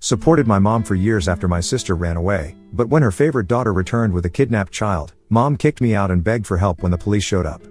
Supported my mom for years after my sister ran away, but when her favorite daughter returned with a kidnapped child, mom kicked me out and begged for help when the police showed up.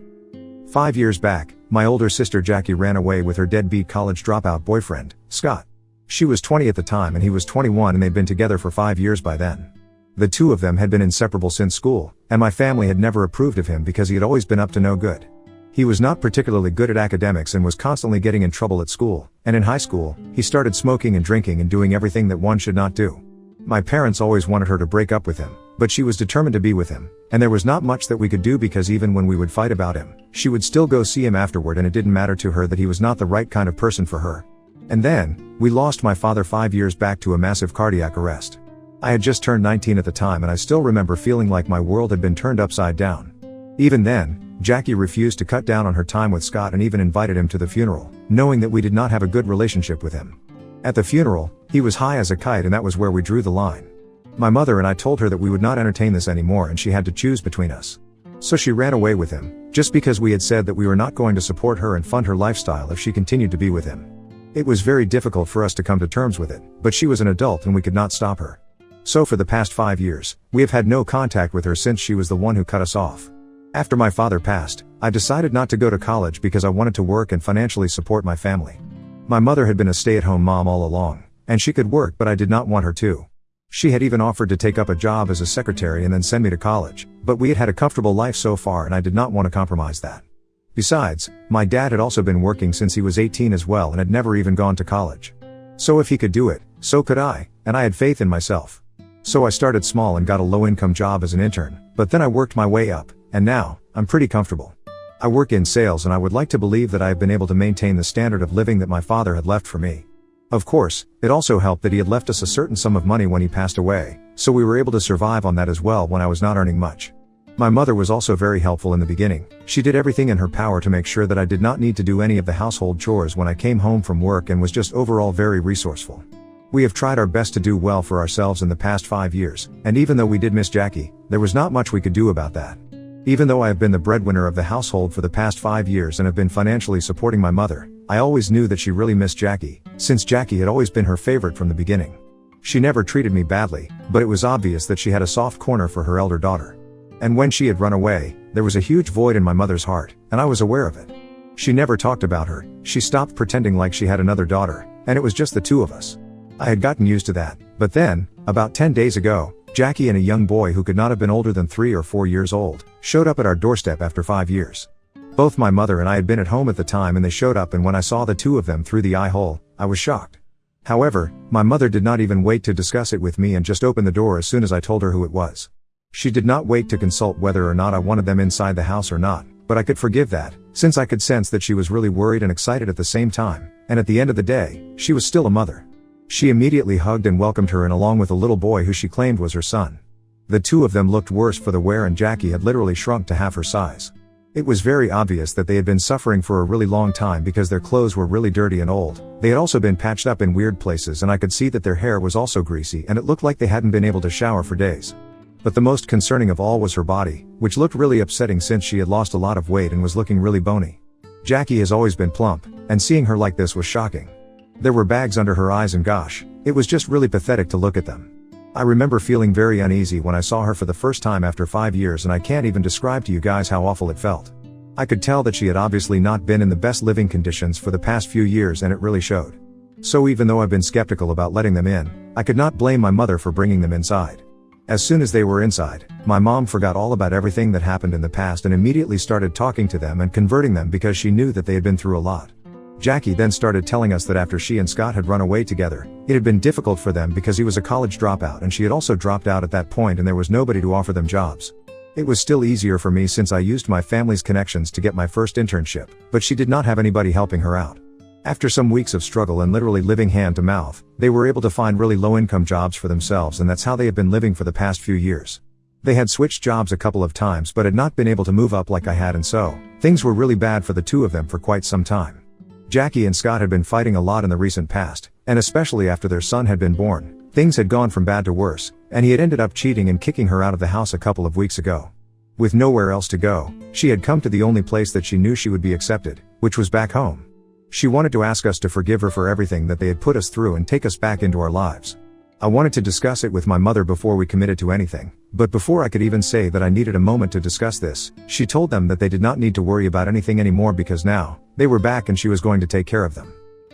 5 years back, my older sister Jackie ran away with her deadbeat college dropout boyfriend, Scott. She was 20 at the time and he was 21 and they'd been together for 5 years by then. The two of them had been inseparable since school, and my family had never approved of him because he had always been up to no good. He was not particularly good at academics and was constantly getting in trouble at school, and in high school, he started smoking and drinking and doing everything that one should not do. My parents always wanted her to break up with him, but she was determined to be with him, and there was not much that we could do because even when we would fight about him, she would still go see him afterward, and it didn't matter to her that he was not the right kind of person for her. And then, we lost my father 5 years back to a massive cardiac arrest. I had just turned 19 at the time and I still remember feeling like my world had been turned upside down. Even then, Jackie refused to cut down on her time with Scott and even invited him to the funeral, knowing that we did not have a good relationship with him. At the funeral, he was high as a kite and that was where we drew the line. My mother and I told her that we would not entertain this anymore and she had to choose between us. So she ran away with him, just because we had said that we were not going to support her and fund her lifestyle if she continued to be with him. It was very difficult for us to come to terms with it, but she was an adult and we could not stop her. So for the past 5 years, we have had no contact with her since she was the one who cut us off. After my father passed, I decided not to go to college because I wanted to work and financially support my family. My mother had been a stay-at-home mom all along, and she could work but I did not want her to. She had even offered to take up a job as a secretary and then send me to college, but we had had a comfortable life so far and I did not want to compromise that. Besides, my dad had also been working since he was 18 as well and had never even gone to college. So if he could do it, so could I, and I had faith in myself. So I started small and got a low-income job as an intern, but then I worked my way up, and now, I'm pretty comfortable. I work in sales and I would like to believe that I have been able to maintain the standard of living that my father had left for me. Of course, it also helped that he had left us a certain sum of money when he passed away, so we were able to survive on that as well when I was not earning much. My mother was also very helpful in the beginning. She did everything in her power to make sure that I did not need to do any of the household chores when I came home from work and was just overall very resourceful. We have tried our best to do well for ourselves in the past 5 years, and even though we did miss Jackie, there was not much we could do about that. Even though I have been the breadwinner of the household for the past 5 years and have been financially supporting my mother, I always knew that she really missed Jackie, since Jackie had always been her favorite from the beginning. She never treated me badly, but it was obvious that she had a soft corner for her elder daughter. And when she had run away, there was a huge void in my mother's heart, and I was aware of it. She never talked about her, she stopped pretending like she had another daughter, and it was just the two of us. I had gotten used to that, but then, about 10 days ago, Jackie and a young boy who could not have been older than 3 or 4 years old, showed up at our doorstep after 5 years. Both my mother and I had been at home at the time and they showed up, and when I saw the two of them through the eye hole, I was shocked. However, my mother did not even wait to discuss it with me and just opened the door as soon as I told her who it was. She did not wait to consult whether or not I wanted them inside the house or not, but I could forgive that, since I could sense that she was really worried and excited at the same time, and at the end of the day, she was still a mother. She immediately hugged and welcomed her, and along with a little boy who she claimed was her son. The two of them looked worse for the wear and Jackie had literally shrunk to half her size. It was very obvious that they had been suffering for a really long time because their clothes were really dirty and old. They had also been patched up in weird places and I could see that their hair was also greasy and it looked like they hadn't been able to shower for days. But the most concerning of all was her body, which looked really upsetting since she had lost a lot of weight and was looking really bony. Jackie has always been plump, and seeing her like this was shocking. There were bags under her eyes and gosh, it was just really pathetic to look at them. I remember feeling very uneasy when I saw her for the first time after 5 years, and I can't even describe to you guys how awful it felt. I could tell that she had obviously not been in the best living conditions for the past few years, and it really showed. So even though I've been skeptical about letting them in, I could not blame my mother for bringing them inside. As soon as they were inside, my mom forgot all about everything that happened in the past and immediately started talking to them and converting them because she knew that they had been through a lot. Jackie then started telling us that after she and Scott had run away together, it had been difficult for them because he was a college dropout and she had also dropped out at that point and there was nobody to offer them jobs. It was still easier for me since I used my family's connections to get my first internship, but she did not have anybody helping her out. After some weeks of struggle and literally living hand to mouth, they were able to find really low-income jobs for themselves, and that's how they had been living for the past few years. They had switched jobs a couple of times but had not been able to move up like I had, and so, things were really bad for the two of them for quite some time. Jackie and Scott had been fighting a lot in the recent past, and especially after their son had been born, things had gone from bad to worse, and he had ended up cheating and kicking her out of the house a couple of weeks ago. With nowhere else to go, she had come to the only place that she knew she would be accepted, which was back home. She wanted to ask us to forgive her for everything that they had put us through and take us back into our lives. I wanted to discuss it with my mother before we committed to anything, but before I could even say that I needed a moment to discuss this, she told them that they did not need to worry about anything anymore because now, they were back and she was going to take care of them.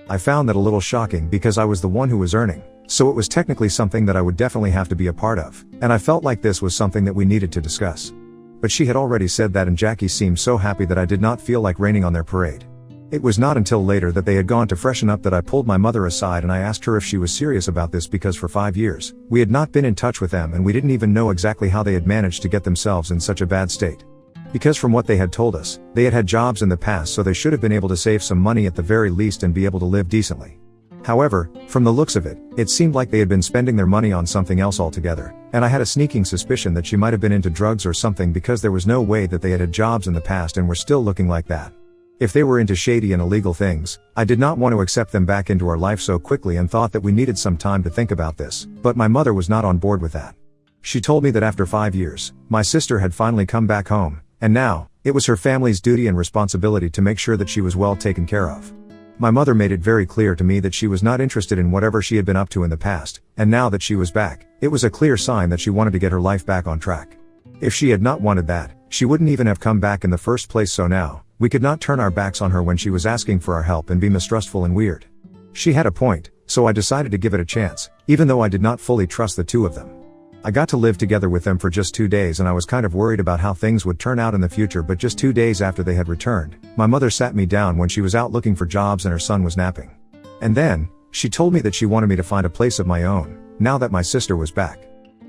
I found that a little shocking because I was the one who was earning, so it was technically something that I would definitely have to be a part of, and I felt like this was something that we needed to discuss. But she had already said that and Jackie seemed so happy that I did not feel like raining on their parade. It was not until later that they had gone to freshen up that I pulled my mother aside and I asked her if she was serious about this because for 5 years, we had not been in touch with them and we didn't even know exactly how they had managed to get themselves in such a bad state. Because from what they had told us, they had had jobs in the past so they should have been able to save some money at the very least and be able to live decently. However, from the looks of it, it seemed like they had been spending their money on something else altogether, and I had a sneaking suspicion that she might have been into drugs or something because there was no way that they had had jobs in the past and were still looking like that. If they were into shady and illegal things, I did not want to accept them back into our life so quickly and thought that we needed some time to think about this, but my mother was not on board with that. She told me that after 5 years, my sister had finally come back home, and now, it was her family's duty and responsibility to make sure that she was well taken care of. My mother made it very clear to me that she was not interested in whatever she had been up to in the past, and now that she was back, it was a clear sign that she wanted to get her life back on track. If she had not wanted that, she wouldn't even have come back in the first place, so now, we could not turn our backs on her when she was asking for our help and be mistrustful and weird. She had a point, so I decided to give it a chance, even though I did not fully trust the two of them. I got to live together with them for just 2 days and I was kind of worried about how things would turn out in the future, but just 2 days after they had returned, my mother sat me down when she was out looking for jobs and her son was napping. And then, she told me that she wanted me to find a place of my own, now that my sister was back.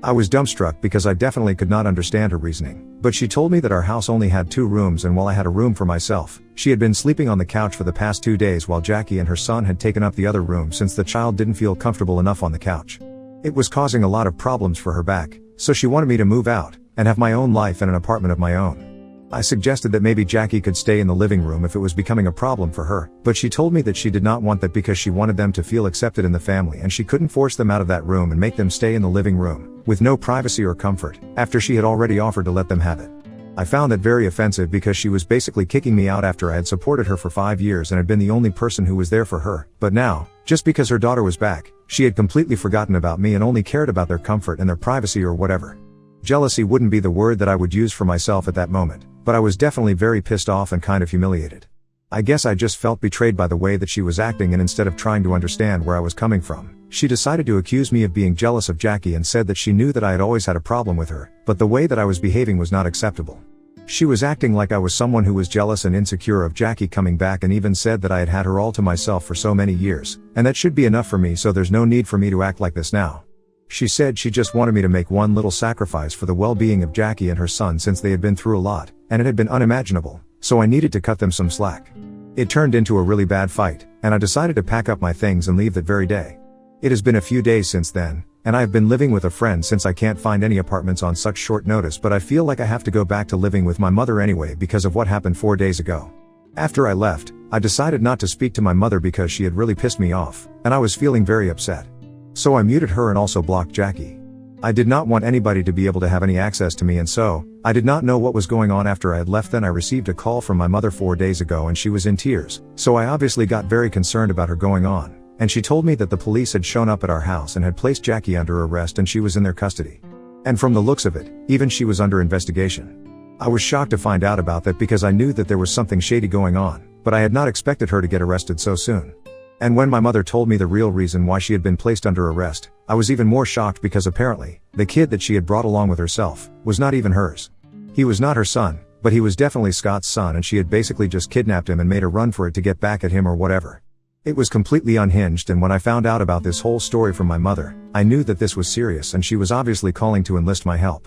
I was dumbstruck because I definitely could not understand her reasoning, but she told me that our house only had 2 rooms and while I had a room for myself, she had been sleeping on the couch for the past 2 days while Jackie and her son had taken up the other room since the child didn't feel comfortable enough on the couch. It was causing a lot of problems for her back, so she wanted me to move out, and have my own life and an apartment of my own. I suggested that maybe Jackie could stay in the living room if it was becoming a problem for her, but she told me that she did not want that because she wanted them to feel accepted in the family and she couldn't force them out of that room and make them stay in the living room, with no privacy or comfort, after she had already offered to let them have it. I found that very offensive because she was basically kicking me out after I had supported her for 5 years and had been the only person who was there for her, but now, just because her daughter was back, she had completely forgotten about me and only cared about their comfort and their privacy or whatever. Jealousy wouldn't be the word that I would use for myself at that moment, but I was definitely very pissed off and kind of humiliated. I guess I just felt betrayed by the way that she was acting, and instead of trying to understand where I was coming from, she decided to accuse me of being jealous of Jackie and said that she knew that I had always had a problem with her, but the way that I was behaving was not acceptable. She was acting like I was someone who was jealous and insecure of Jackie coming back and even said that I had had her all to myself for so many years, and that should be enough for me, so there's no need for me to act like this now. She said she just wanted me to make one little sacrifice for the well-being of Jackie and her son since they had been through a lot, and it had been unimaginable, so I needed to cut them some slack. It turned into a really bad fight, and I decided to pack up my things and leave that very day. It has been a few days since then, and I have been living with a friend since I can't find any apartments on such short notice, but I feel like I have to go back to living with my mother anyway because of what happened 4 days ago. After I left, I decided not to speak to my mother because she had really pissed me off, and I was feeling very upset. So I muted her and also blocked Jackie. I did not want anybody to be able to have any access to me, and so, I did not know what was going on after I had left. Then I received a call from my mother 4 days ago and she was in tears, so I obviously got very concerned about her going on, and she told me that the police had shown up at our house and had placed Jackie under arrest and she was in their custody. And from the looks of it, even she was under investigation. I was shocked to find out about that because I knew that there was something shady going on, but I had not expected her to get arrested so soon. And when my mother told me the real reason why she had been placed under arrest, I was even more shocked because apparently, the kid that she had brought along with herself, was not even hers. He was not her son, but he was definitely Scott's son, and she had basically just kidnapped him and made a run for it to get back at him or whatever. It was completely unhinged, and when I found out about this whole story from my mother, I knew that this was serious and she was obviously calling to enlist my help.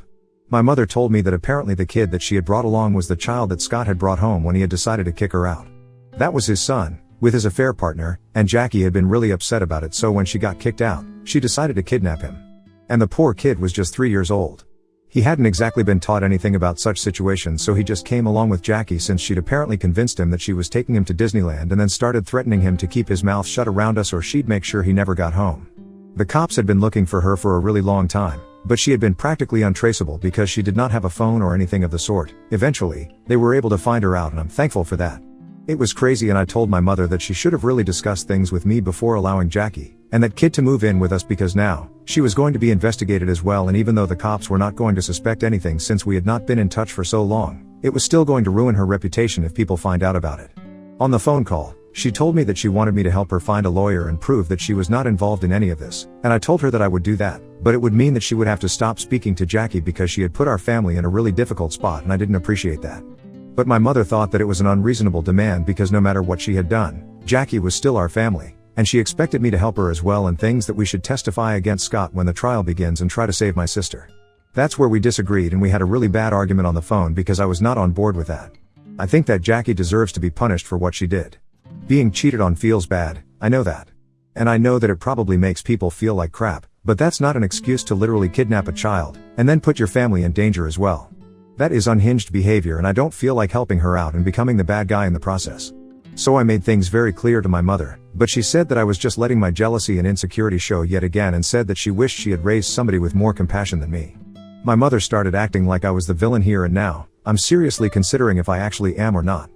My mother told me that apparently the kid that she had brought along was the child that Scott had brought home when he had decided to kick her out. That was his son, with his affair partner, and Jackie had been really upset about it, so when she got kicked out, she decided to kidnap him. And the poor kid was just 3 years old. He hadn't exactly been taught anything about such situations, so he just came along with Jackie since she'd apparently convinced him that she was taking him to Disneyland, and then started threatening him to keep his mouth shut around us or she'd make sure he never got home. The cops had been looking for her for a really long time, but she had been practically untraceable because she did not have a phone or anything of the sort. Eventually, they were able to find her out, and I'm thankful for that. It was crazy, and I told my mother that she should have really discussed things with me before allowing Jackie and that kid to move in with us, because now she was going to be investigated as well, and even though the cops were not going to suspect anything since we had not been in touch for so long, it was still going to ruin her reputation if people find out about it. On the phone call, she told me that she wanted me to help her find a lawyer and prove that she was not involved in any of this, and I told her that I would do that, but it would mean that she would have to stop speaking to Jackie because she had put our family in a really difficult spot, and I didn't appreciate that. But my mother thought that it was an unreasonable demand because no matter what she had done, Jackie was still our family, and she expected me to help her as well, and things that we should testify against Scott when the trial begins and try to save my sister. That's where we disagreed, and we had a really bad argument on the phone because I was not on board with that. I think that Jackie deserves to be punished for what she did. Being cheated on feels bad, I know that. And I know that it probably makes people feel like crap, but that's not an excuse to literally kidnap a child, and then put your family in danger as well. That is unhinged behavior, and I don't feel like helping her out and becoming the bad guy in the process. So I made things very clear to my mother, but she said that I was just letting my jealousy and insecurity show yet again, and said that she wished she had raised somebody with more compassion than me. My mother started acting like I was the villain here, and now I'm seriously considering if I actually am or not.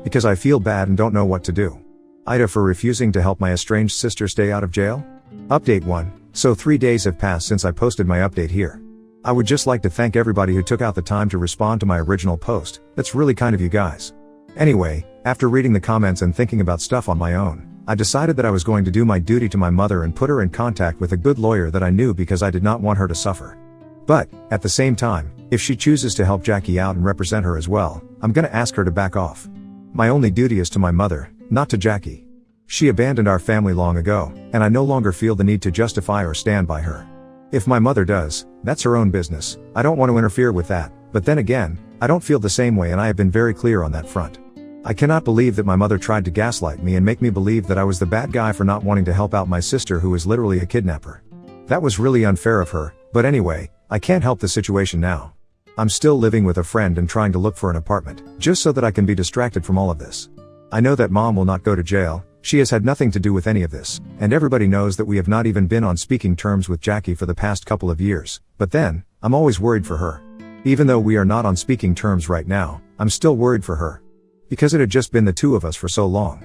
Because I feel bad and don't know what to do. Ida for refusing to help my estranged sister stay out of jail? Update 1. So 3 days have passed since I posted my update here. I would just like to thank everybody who took out the time to respond to my original post. That's really kind of you guys. Anyway, after reading the comments and thinking about stuff on my own, I decided that I was going to do my duty to my mother and put her in contact with a good lawyer that I knew, because I did not want her to suffer. But, at the same time, if she chooses to help Jackie out and represent her as well, I'm gonna ask her to back off. My only duty is to my mother, not to Jackie. She abandoned our family long ago, and I no longer feel the need to justify or stand by her. If my mother does, that's her own business. I don't want to interfere with that, but then again, I don't feel the same way, and I have been very clear on that front. I cannot believe that my mother tried to gaslight me and make me believe that I was the bad guy for not wanting to help out my sister, who is literally a kidnapper. That was really unfair of her, but anyway, I can't help the situation now. I'm still living with a friend and trying to look for an apartment, just so that I can be distracted from all of this. I know that Mom will not go to jail. She has had nothing to do with any of this, and everybody knows that we have not even been on speaking terms with Jackie for the past couple of years, but then, I'm always worried for her. Even though we are not on speaking terms right now, I'm still worried for her. Because it had just been the two of us for so long.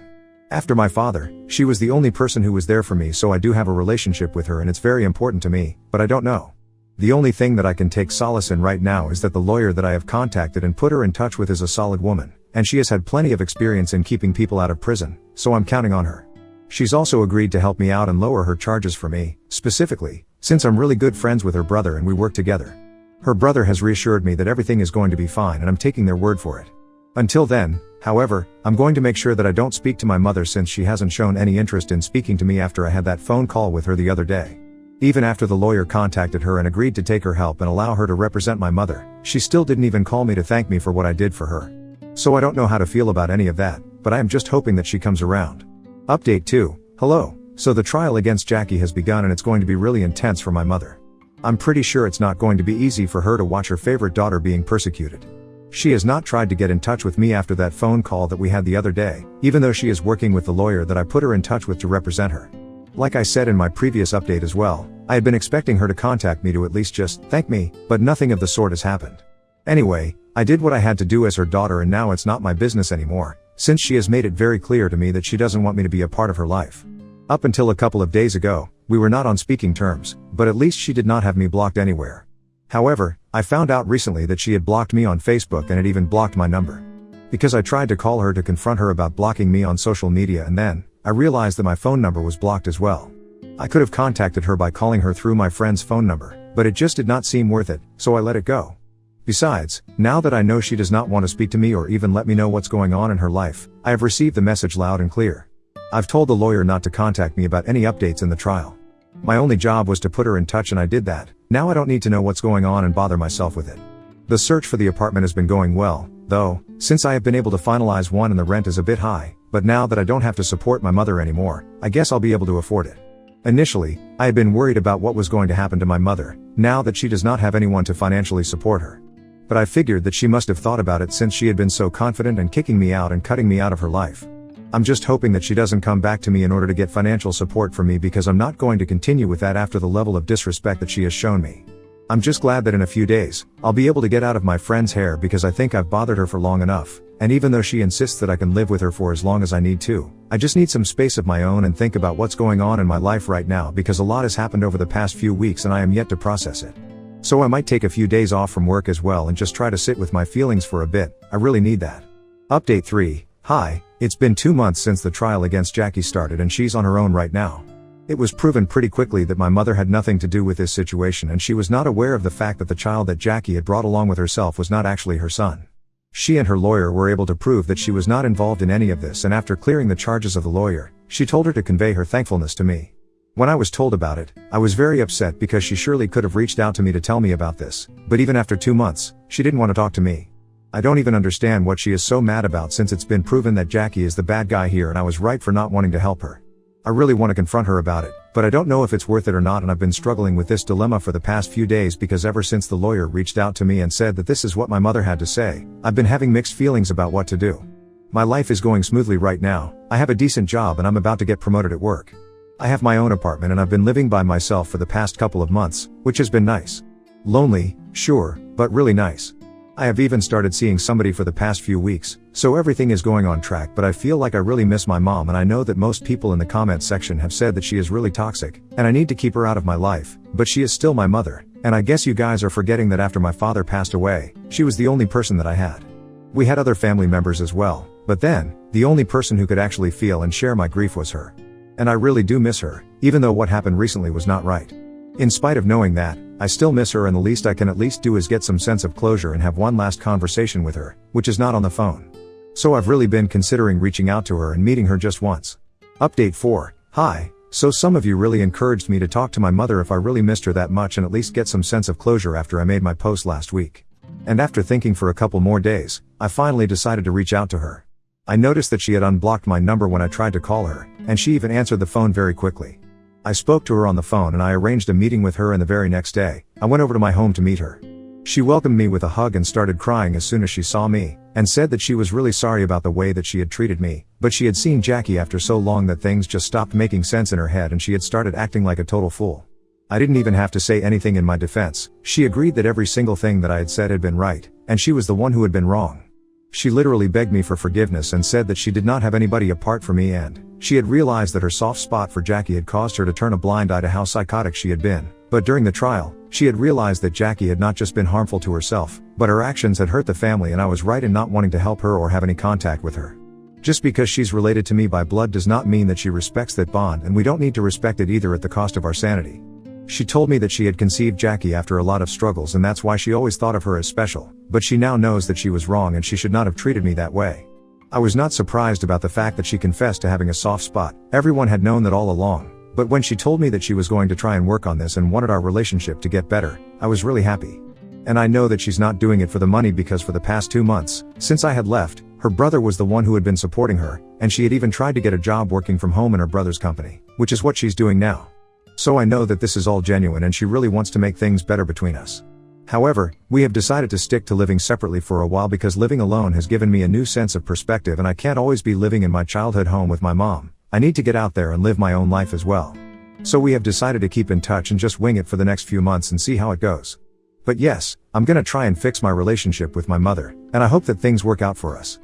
After my father, she was the only person who was there for me, so I do have a relationship with her and it's very important to me, but I don't know. The only thing that I can take solace in right now is that the lawyer that I have contacted and put her in touch with is a solid woman, and she has had plenty of experience in keeping people out of prison, so I'm counting on her. She's also agreed to help me out and lower her charges for me, specifically, since I'm really good friends with her brother and we work together. Her brother has reassured me that everything is going to be fine, and I'm taking their word for it. Until then, however, I'm going to make sure that I don't speak to my mother, since she hasn't shown any interest in speaking to me after I had that phone call with her the other day. Even after the lawyer contacted her and agreed to take her help and allow her to represent my mother, she still didn't even call me to thank me for what I did for her. So I don't know how to feel about any of that, but I am just hoping that she comes around. Update 2. Hello. So the trial against Jackie has begun, and it's going to be really intense for my mother. I'm pretty sure it's not going to be easy for her to watch her favorite daughter being persecuted. She has not tried to get in touch with me after that phone call that we had the other day, even though she is working with the lawyer that I put her in touch with to represent her. Like I said in my previous update as well, I had been expecting her to contact me to at least just thank me, but nothing of the sort has happened. Anyway, I did what I had to do as her daughter, and now it's not my business anymore, since she has made it very clear to me that she doesn't want me to be a part of her life. Up until a couple of days ago, we were not on speaking terms, but at least she did not have me blocked anywhere. However, I found out recently that she had blocked me on Facebook and had even blocked my number. Because I tried to call her to confront her about blocking me on social media, and then I realized that my phone number was blocked as well. I could have contacted her by calling her through my friend's phone number, but it just did not seem worth it, so I let it go. Besides, now that I know she does not want to speak to me or even let me know what's going on in her life, I have received the message loud and clear. I've told the lawyer not to contact me about any updates in the trial. My only job was to put her in touch, and I did that. Now I don't need to know what's going on and bother myself with it. The search for the apartment has been going well, though, since I have been able to finalize one and the rent is a bit high, but now that I don't have to support my mother anymore, I guess I'll be able to afford it. Initially, I had been worried about what was going to happen to my mother, now that she does not have anyone to financially support her. But I figured that she must have thought about it, since she had been so confident in kicking me out and cutting me out of her life. I'm just hoping that she doesn't come back to me in order to get financial support from me, because I'm not going to continue with that after the level of disrespect that she has shown me. I'm just glad that in a few days, I'll be able to get out of my friend's hair, because I think I've bothered her for long enough, and even though she insists that I can live with her for as long as I need to, I just need some space of my own and think about what's going on in my life right now because a lot has happened over the past few weeks and I am yet to process it. So I might take a few days off from work as well and just try to sit with my feelings for a bit. I really need that. Update 3. Hi, it's been 2 months since the trial against Jackie started and she's on her own right now. It was proven pretty quickly that my mother had nothing to do with this situation and she was not aware of the fact that the child that Jackie had brought along with herself was not actually her son. She and her lawyer were able to prove that she was not involved in any of this, and after clearing the charges of the lawyer, she told her to convey her thankfulness to me. When I was told about it, I was very upset because she surely could have reached out to me to tell me about this, but even after 2 months, she didn't want to talk to me. I don't even understand what she is so mad about since it's been proven that Jackie is the bad guy here and I was right for not wanting to help her. I really want to confront her about it, but I don't know if it's worth it or not, and I've been struggling with this dilemma for the past few days because ever since the lawyer reached out to me and said that this is what my mother had to say, I've been having mixed feelings about what to do. My life is going smoothly right now, I have a decent job and I'm about to get promoted at work. I have my own apartment and I've been living by myself for the past couple of months, which has been nice. Lonely, sure, but really nice. I have even started seeing somebody for the past few weeks, so everything is going on track, but I feel like I really miss my mom, and I know that most people in the comment section have said that she is really toxic, and I need to keep her out of my life, but she is still my mother, and I guess you guys are forgetting that after my father passed away, she was the only person that I had. We had other family members as well, but then, the only person who could actually feel and share my grief was her. And I really do miss her, even though what happened recently was not right. In spite of knowing that, I still miss her, and the least I can at least do is get some sense of closure and have one last conversation with her, which is not on the phone. So I've really been considering reaching out to her and meeting her just once. Update 4. Hi, so some of you really encouraged me to talk to my mother if I really missed her that much and at least get some sense of closure after I made my post last week. And after thinking for a couple more days, I finally decided to reach out to her. I noticed that she had unblocked my number when I tried to call her, and she even answered the phone very quickly. I spoke to her on the phone and I arranged a meeting with her, and the very next day, I went over to my home to meet her. She welcomed me with a hug and started crying as soon as she saw me, and said that she was really sorry about the way that she had treated me, but she had seen Jackie after so long that things just stopped making sense in her head and she had started acting like a total fool. I didn't even have to say anything in my defense. She agreed that every single thing that I had said had been right, and she was the one who had been wrong. She literally begged me for forgiveness and said that she did not have anybody apart from me, and she had realized that her soft spot for Jackie had caused her to turn a blind eye to how psychotic she had been. But during the trial, she had realized that Jackie had not just been harmful to herself, but her actions had hurt the family, and I was right in not wanting to help her or have any contact with her. Just because she's related to me by blood does not mean that she respects that bond, and we don't need to respect it either at the cost of our sanity. She told me that she had conceived Jackie after a lot of struggles, and that's why she always thought of her as special, but she now knows that she was wrong and she should not have treated me that way. I was not surprised about the fact that she confessed to having a soft spot. Everyone had known that all along, but when she told me that she was going to try and work on this and wanted our relationship to get better, I was really happy. And I know that she's not doing it for the money, because for the past 2 months, since I had left, her brother was the one who had been supporting her, and she had even tried to get a job working from home in her brother's company, which is what she's doing now. So I know that this is all genuine and she really wants to make things better between us. However, we have decided to stick to living separately for a while because living alone has given me a new sense of perspective, and I can't always be living in my childhood home with my mom. I need to get out there and live my own life as well. So we have decided to keep in touch and just wing it for the next few months and see how it goes. But yes, I'm gonna try and fix my relationship with my mother, and I hope that things work out for us.